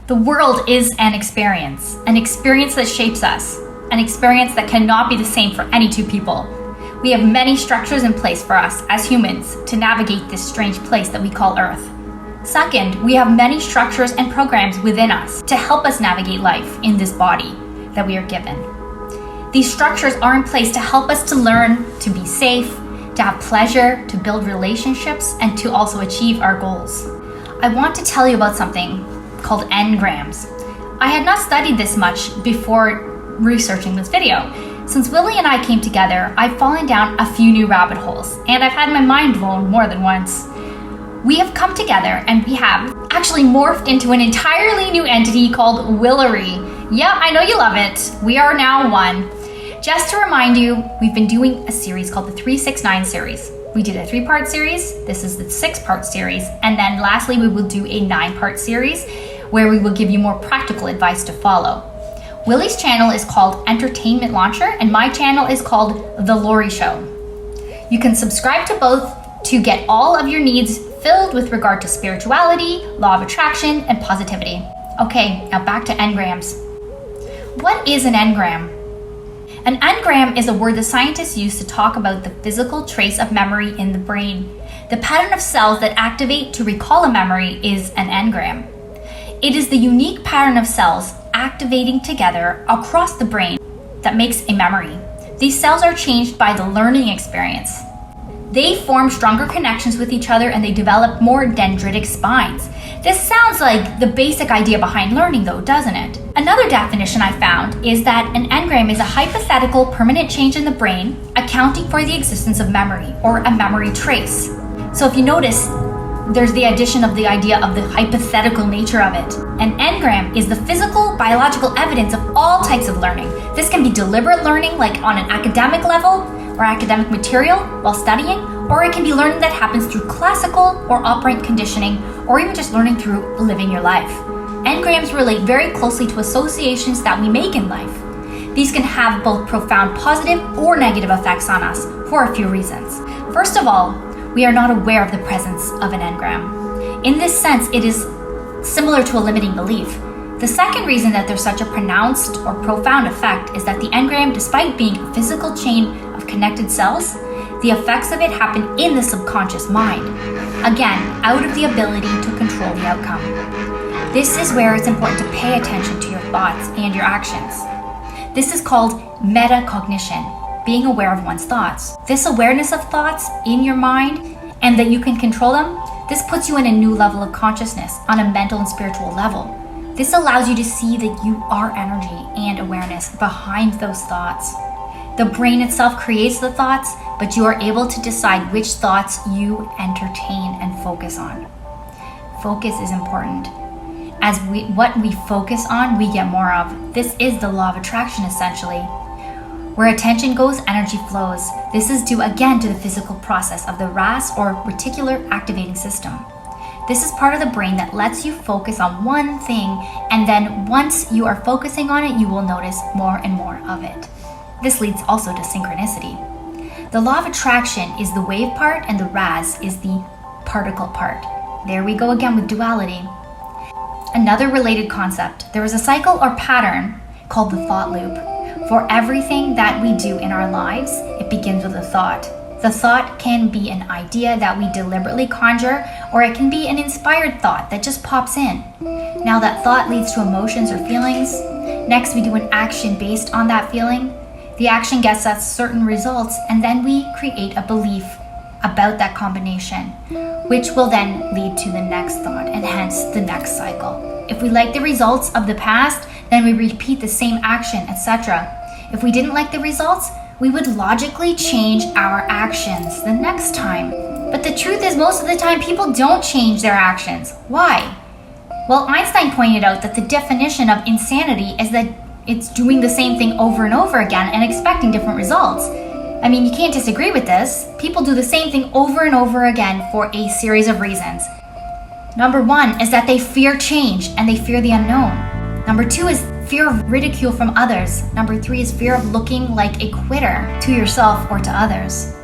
The world is an experience that shapes us, an experience that cannot be the same for any two people. We have many structures in place for us as humans to navigate this strange place that we call Earth. Second, we have many structures and programs within us to help us navigate life in this body that we are given. These structures are in place to help us to learn, to be safe, to have pleasure, to build relationships, and to also achieve our goals. I want to tell you about something called Engrams. I had not studied this much before researching this video. Since Willy and I came together, I've fallen down a few new rabbit holes, and I've had my mind blown more than once. We have come together and we have actually morphed into an entirely new entity called WilLori. Yeah, I know you love it. We are now one. Just to remind you, we've been doing a series called the 369 series. We did a 3-part series, this is the 6-part series, and then lastly we will do a 9-part series where we will give you more practical advice to follow. Willy's channel is called Entertainment Launcher and my channel is called The Lori Show. You can subscribe to both to get all of your needs filled with regard to spirituality, law of attraction, and positivity. Okay, now back to engrams. What is an engram? An engram is a word that scientists use to talk about the physical trace of memory in the brain. The pattern of cells that activate to recall a memory is an engram. It is the unique pattern of cells activating together across the brain that makes a memory. These cells are changed by the learning experience. They form stronger connections with each other and they develop more dendritic spines. This sounds like the basic idea behind learning though, doesn't it? Another definition I found is that an engram is a hypothetical permanent change in the brain accounting for the existence of memory or a memory trace. So if you notice, there's the addition of the idea of the hypothetical nature of it. An engram is the physical, biological evidence of all types of learning. This can be deliberate learning, like on an academic level, or academic material while studying, or it can be learning that happens through classical or operant conditioning, or even just learning through living your life. Engrams relate very closely to associations that we make in life. These can have both profound positive or negative effects on us for a few reasons. First of all, we are not aware of the presence of an engram. In this sense, it is similar to a limiting belief. The second reason that there's such a pronounced or profound effect is that the engram, despite being a physical chain of connected cells, the effects of it happen in the subconscious mind. Again, out of the ability to control the outcome. This is where it's important to pay attention to your thoughts and your actions. This is called metacognition, being aware of one's thoughts. This awareness of thoughts in your mind and that you can control them, this puts you in a new level of consciousness on a mental and spiritual level. This allows you to see that you are energy and awareness behind those thoughts. The brain itself creates the thoughts, but you are able to decide which thoughts you entertain and focus on. Focus is important. As what we focus on, we get more of. This is the law of attraction, essentially. Where attention goes, energy flows. This is due again to the physical process of the RAS or reticular activating system. This is part of the brain that lets you focus on one thing, and then once you are focusing on it, you will notice more and more of it. This leads also to synchronicity. The law of attraction is the wave part, and the RAS is the particle part. There we go again with duality. Another related concept, there is a cycle or pattern called the thought loop. For everything that we do in our lives, it begins with a thought. The thought can be an idea that we deliberately conjure, or it can be an inspired thought that just pops in. Now that thought leads to emotions or feelings. Next, we do an action based on that feeling. The action gets us certain results, and then we create a belief about that combination, which will then lead to the next thought and hence the next cycle. If we like the results of the past, then we repeat the same action, etc. If we didn't like the results, we would logically change our actions the next time. But the truth is, most of the time, people don't change their actions. Why? Well, Einstein pointed out that the definition of insanity is that it's doing the same thing over and over again and expecting different results. I mean, you can't disagree with this. People do the same thing over and over again for a series of reasons. Number one is that they fear change and they fear the unknown. Number two is fear of ridicule from others. Number three is fear of looking like a quitter to yourself or to others.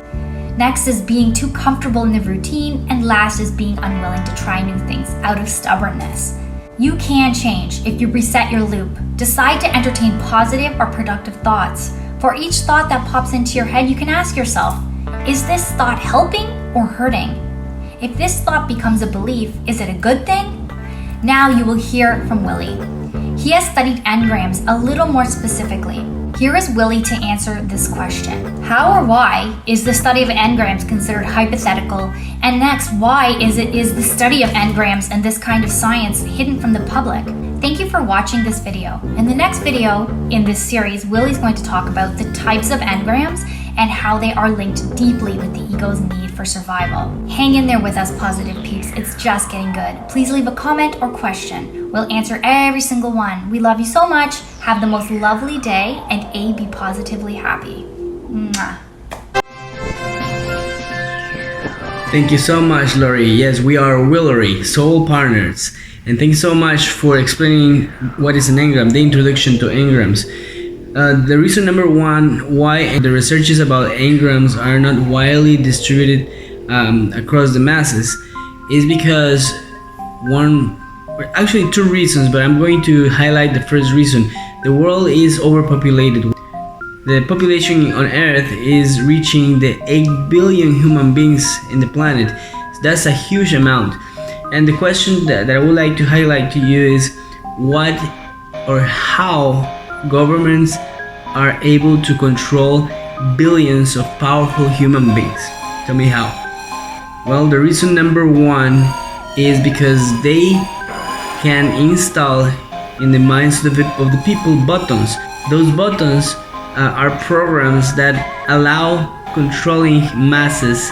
Next is being too comfortable in the routine, and last is being unwilling to try new things out of stubbornness. You can change if you reset your loop. Decide to entertain positive or productive thoughts. For each thought that pops into your head, you can ask yourself, is this thought helping or hurting? If this thought becomes a belief, is it a good thing? Now you will hear from Willy. He has studied Engrams a little more specifically. Here is Willy to answer this question. How or why is the study of Engrams considered hypothetical? And next, why is the study of Engrams and this kind of science hidden from the public? Thank you for watching this video. In the next video in this series, Willy's going to talk about the types of Engrams and how they are linked deeply with the ego's need for survival. Hang in there with us, positive peeps. It's just getting good. Please leave a comment or question. We'll answer every single one. We love you so much. Have the most lovely day, and be positively happy. Mwah. Thank you so much, Lori. Yes, we are WilLori, soul partners. And thank you so much for explaining what is an Engram, the introduction to Engrams. The reason number one why the researches about Engrams are not widely distributed across the masses is because actually two reasons, but I'm going to highlight the first reason. The world is overpopulated. The population on Earth is reaching the 8 billion human beings in the planet. That's a huge amount. And the question that I would like to highlight to you is what or how governments are able to control billions of powerful human beings. Tell me how. Well, the reason number one is because they can install in the minds of the people buttons. Those buttons are programs that allow controlling masses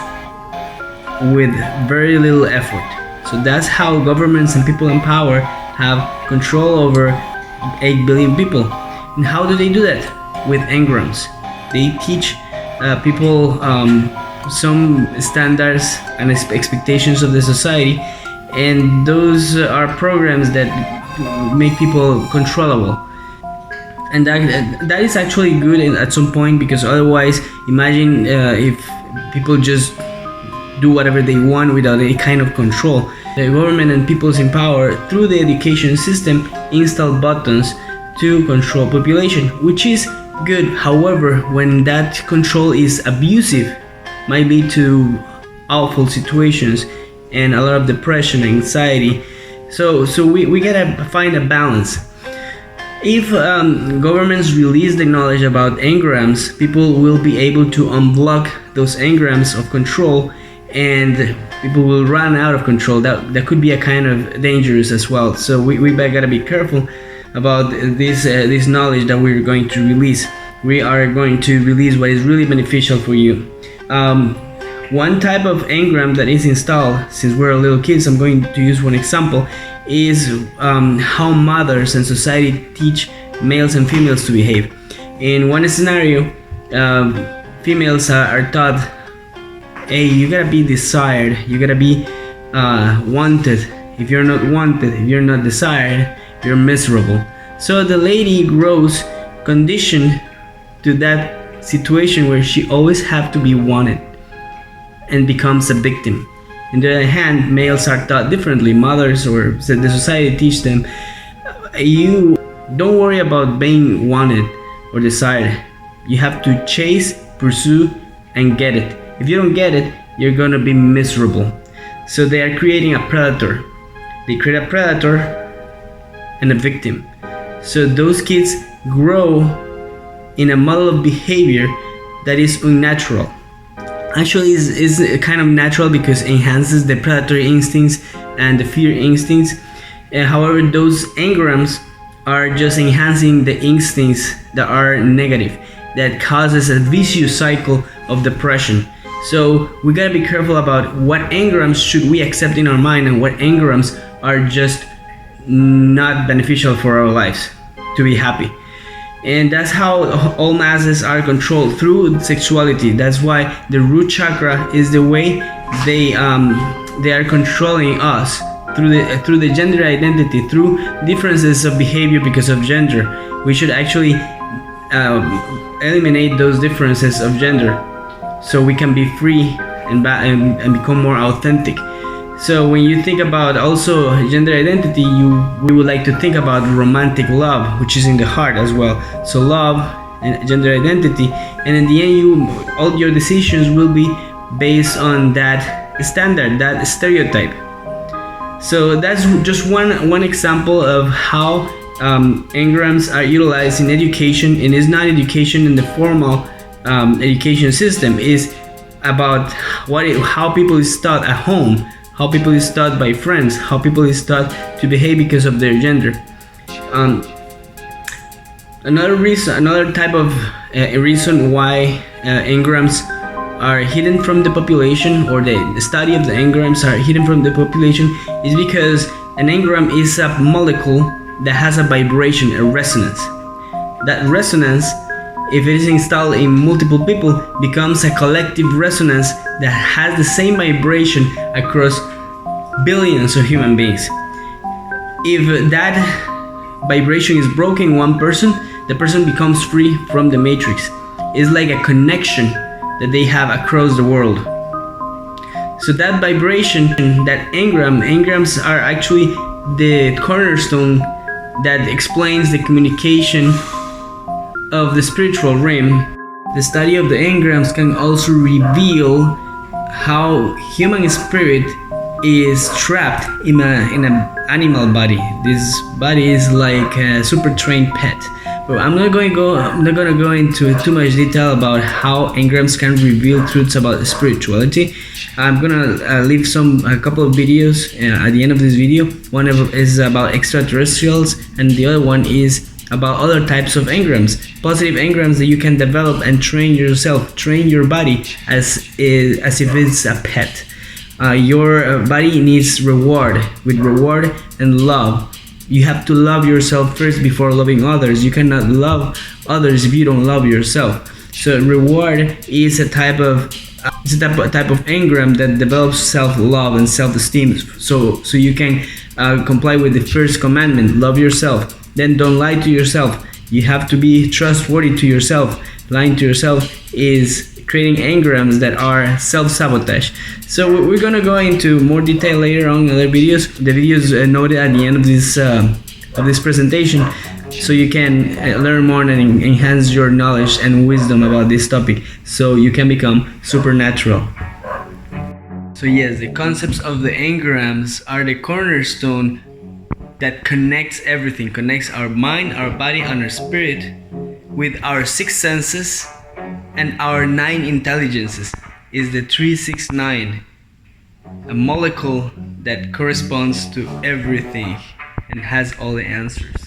with very little effort. So that's how governments and people in power have control over 8 billion people. And how do they do that? With Engrams. They teach people some standards and expectations of the society, and those are programs that make people controllable. And that is actually good at some point, because otherwise, imagine if people just do whatever they want without any kind of control. The government and peoples in power, through the education system, install buttons to control population, which is good. However, when that control is abusive, might lead to awful situations and a lot of depression, anxiety. So we gotta find a balance. If governments release the knowledge about Engrams, people will be able to unblock those Engrams of control, and people will run out of control. That could be a kind of dangerous as well. So we gotta be careful about this knowledge that we're going to release. We are going to release what is really beneficial for you. One type of Engram that is installed, since we're little kids, I'm going to use one example, is how mothers and society teach males and females to behave. In one scenario, females are taught, hey, you gotta be desired, you gotta be wanted. If you're not wanted, if you're not desired, you're miserable. So the lady grows conditioned to that situation where she always have to be wanted and becomes a victim. On the other hand, males are taught differently. Mothers or the society teach them, you don't worry about being wanted or desired. You have to chase, pursue, and get it. If you don't get it, you're gonna be miserable. So they are creating a predator. They create a predator and a victim. So those kids grow in a model of behavior that is unnatural. Actually, is kind of natural because it enhances the predatory instincts and the fear instincts. However, those Engrams are just enhancing the instincts that are negative, that causes a vicious cycle of depression. So we gotta be careful about what Engrams should we accept in our mind and what Engrams are just not beneficial for our lives to be happy. And that's how all masses are controlled, through sexuality. That's why the root chakra is the way they are controlling us, through the gender identity, through differences of behavior because of gender. We should actually eliminate those differences of gender, so we can be free and become more authentic. So when you think about also gender identity, we would like to think about romantic love, which is in the heart as well. So love and gender identity, and in the end, all your decisions will be based on that standard, that stereotype. So that's just one example of how engrams are utilized in education, and is not education in the formal education system. Is about how people is taught at home, how people is taught by friends, how people is taught to behave because of their gender. Another type of reason why engrams are hidden from the population, or the study of the engrams are hidden from the population, is because an engram is a molecule that has a vibration, a resonance. That resonance, if it is installed in multiple people, becomes a collective resonance that has the same vibration across billions of human beings. If that vibration is broken in one person, the person becomes free from the matrix. It's like a connection that they have across the world. So that vibration, that engrams are actually the cornerstone that explains the communication of the spiritual realm. The study of the engrams can also reveal how human spirit is trapped in an animal body. This body is like a super trained pet. But I'm not going to go into too much detail about how engrams can reveal truths about spirituality. I'm gonna leave a couple of videos at the end of this video. One is about extraterrestrials, and the other one is about other types of engrams, positive engrams that you can develop and train yourself, train your body as if it's a pet. Your body needs reward. With reward and love, you have to love yourself first before loving others. You cannot love others if you don't love yourself. So reward is a type of engram that develops self-love and self-esteem. So you can comply with the first commandment: love yourself. Then don't lie to yourself. You have to be trustworthy to yourself. Lying to yourself is creating engrams that are self-sabotage. So we're gonna go into more detail later on in other videos. The videos noted at the end of this presentation, so you can learn more and enhance your knowledge and wisdom about this topic, so you can become supernatural. So yes, the concepts of the engrams are the cornerstone that connects everything, connects our mind, our body, and our spirit with our 6 senses and our 9 intelligences. Is the 369, a molecule that corresponds to everything and has all the answers.